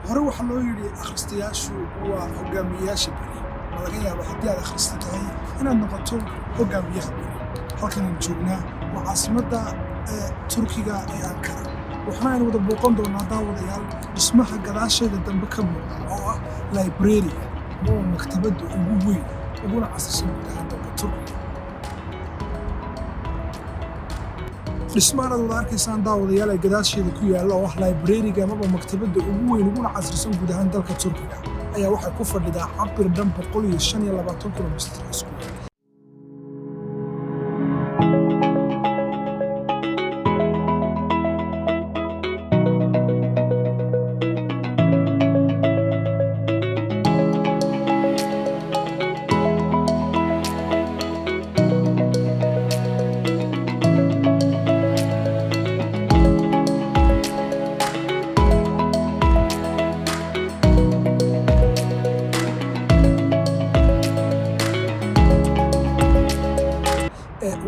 hore waxaa loo yidhi akhristayaashu waa hogaamiyeyaasha beri. Ma laga yaabo haddii aad akhrista tahay inaad noqoto hogaamiyaha beri. halkanaan joognaa waa caasimadda Turkiga ee Ankara. waxna aynu wada booqan doonaa daawadayaal dhismaha gadaasheeda dambe ka muuqda oo ah library-ga ama maktabadda ugu weyn uguna casrisan gudaha dalka Turkiga. dhismahan aad wada arkaysaan daawadayaal ee gadaasheeda ku yaalla oo ah library-ga ama maktabadda ugu weyn uguna casrisan gudaha dalka Turkiga ayaa waxay ku fadhidaa cabir dhan 125 kilomitir isku.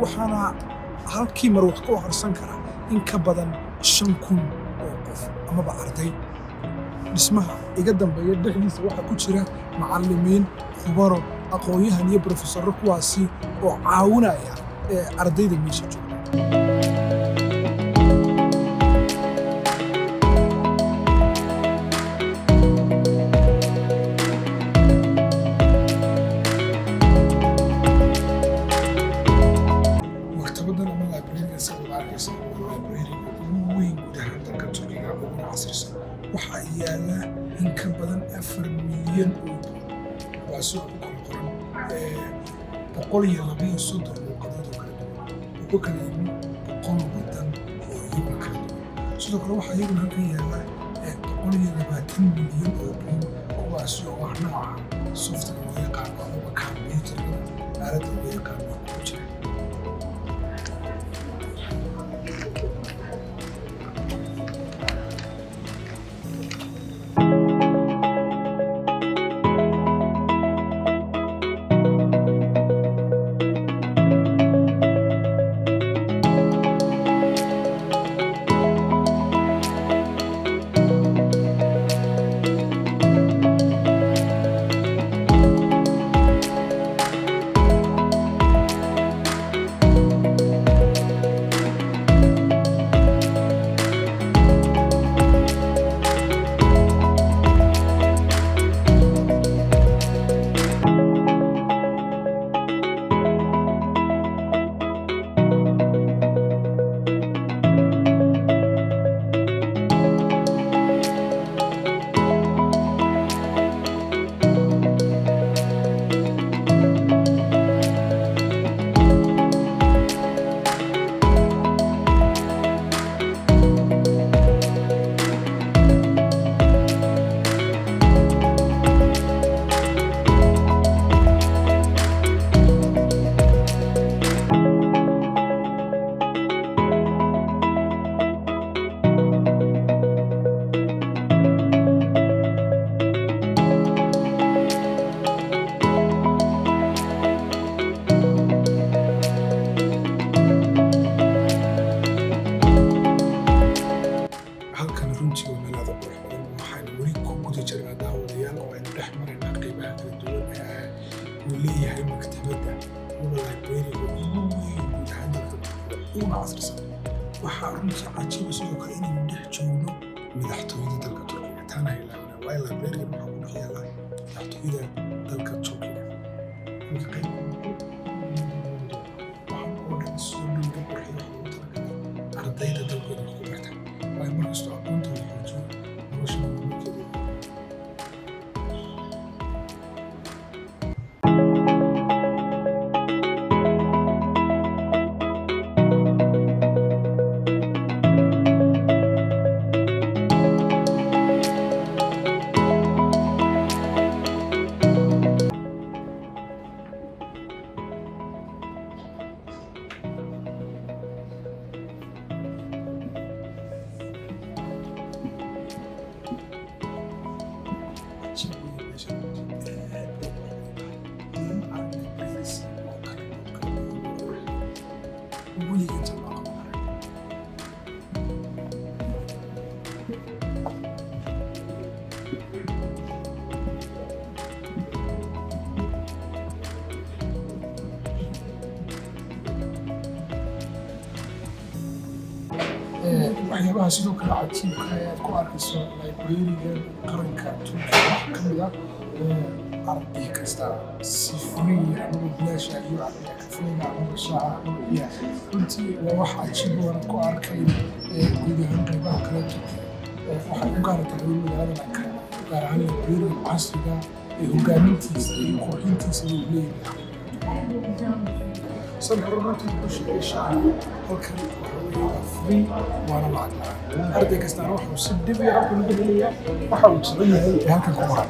waxaana halkii mar wax ku akhrisan kara in ka badan 5,000 oo qof amaba arday. dhismaha iga dambeeya dhexdiisa waxaa ku jira macallimiin, khubaro, aqoon-yahan iyo professorro kuwaasi oo caawinaya ardayda meesha jooga. waxaa yaala in ka badan 4 milyan oo buug kuwaasoo ku kala qoran 132 luuqadood oo kala duwan ugu kala yimi 100 wadan oo iyaguna kala duwan. sidoo kale waxaa iyaguna halkan yaala 120 milyan oo buug kuwaasi oo ah nooca software loo yaqaano amaba computerka aaladda loo yaqaano ku jira. leeyahay maktabadda ama library-ga ugu weyn guud ahaan dalka uuna casrisan. waxaa runtii cajiiba sidoo kale inaynu dhex joogno madaxtooyada dalka Turkiga. taana ilaawna waayo library-ga waxaa ku dhex yaala madaxtooyada dalka Turkiga. waxaan oo dhan soo dhow qurxiyo loogu talagalay ardayda dalkooda wax ku barta waayo markastoo aqoonta la xoojiyo nolosha horumarkeeda. waxyaabaha sidoo kale cajiibka ayaad ku arkayso librariga qaranka Turkiga wax ka mid ah arday kasta si free ama bilaasha iyo ardayda kafeega ama shaaha ama biyaha runtii waa wax cajiib oo ku arkay guud ahaan qaybaha kala duwan waxay u gaar tahay magaalada Ankara gaar ahaan librariga casriga ee hogaamintiisa iyo qurxintiisa uu leeyahay sababta ku shaqeyshaa halkan free waana lacag arday kasta wuxuu si dib yar u geliyaa waxa uu jecel yahay halkan ku qoran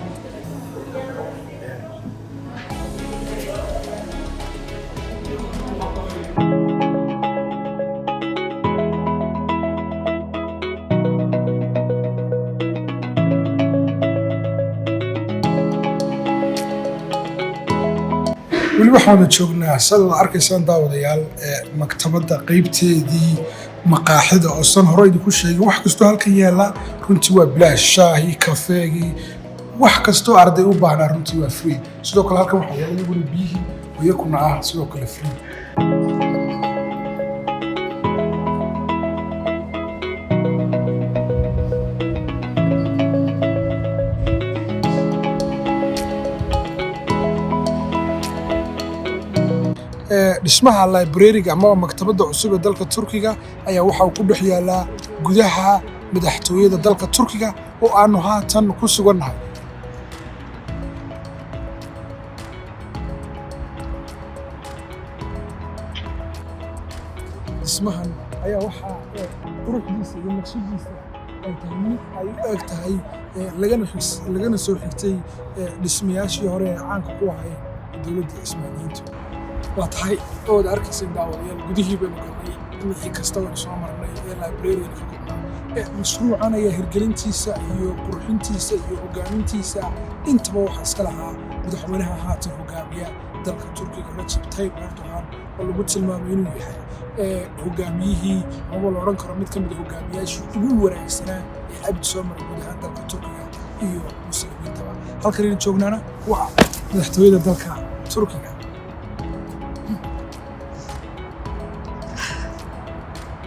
weli waxaanu joognaa sida arkaysaan daawadayaal maktabadda qaybteedii maqaaxida oo san hore idinku sheegay wax kastoo halkan yaala runtii waa bilaash shaahi kafeegii wax kastoo arday u baahnaa runtii waa free sidoo kale halkan waxaa yaala iyaguna biyihii oo iyakuna ah sidoo kale free dhismaha librariga ama maktabadda cusub ee dalka Turkiga ayaa waxa uu ku dhex yaalaa gudaha madaxtooyada dalka Turkiga oo aanu haatan ku sugannahay dhismahan ayaa waxa quruxdiisa iyo naqshadiisa ay tahay mid ay u eg tahay lagana soo xigtay dhismayaashii hore ee caanka ku ahayd dowladda Ismaaliyiinta waa tahay oo arkaysan daawadayaal gudihii baynu galnay wixii kasta oo soo marnay ee librariga ka qodnaa mashruucan ayaa hirgelintiisa iyo qurxintiisa iyo hogaamintiisa intaba waxa iska lahaa madaxweynaha haatan hogaamiya dalka Turkiga Recep Tayyip Erdogan oo lagu tilmaamay inuu yahay hogaamiyihii ama la oran karo mid ka mid ah hogaamiyaashii ugu wanaagsanaa ee abid soo maray gudaha dalka Turkiga iyo muslimiinta halkan joognaana waa madaxtooyada dalka Turkiga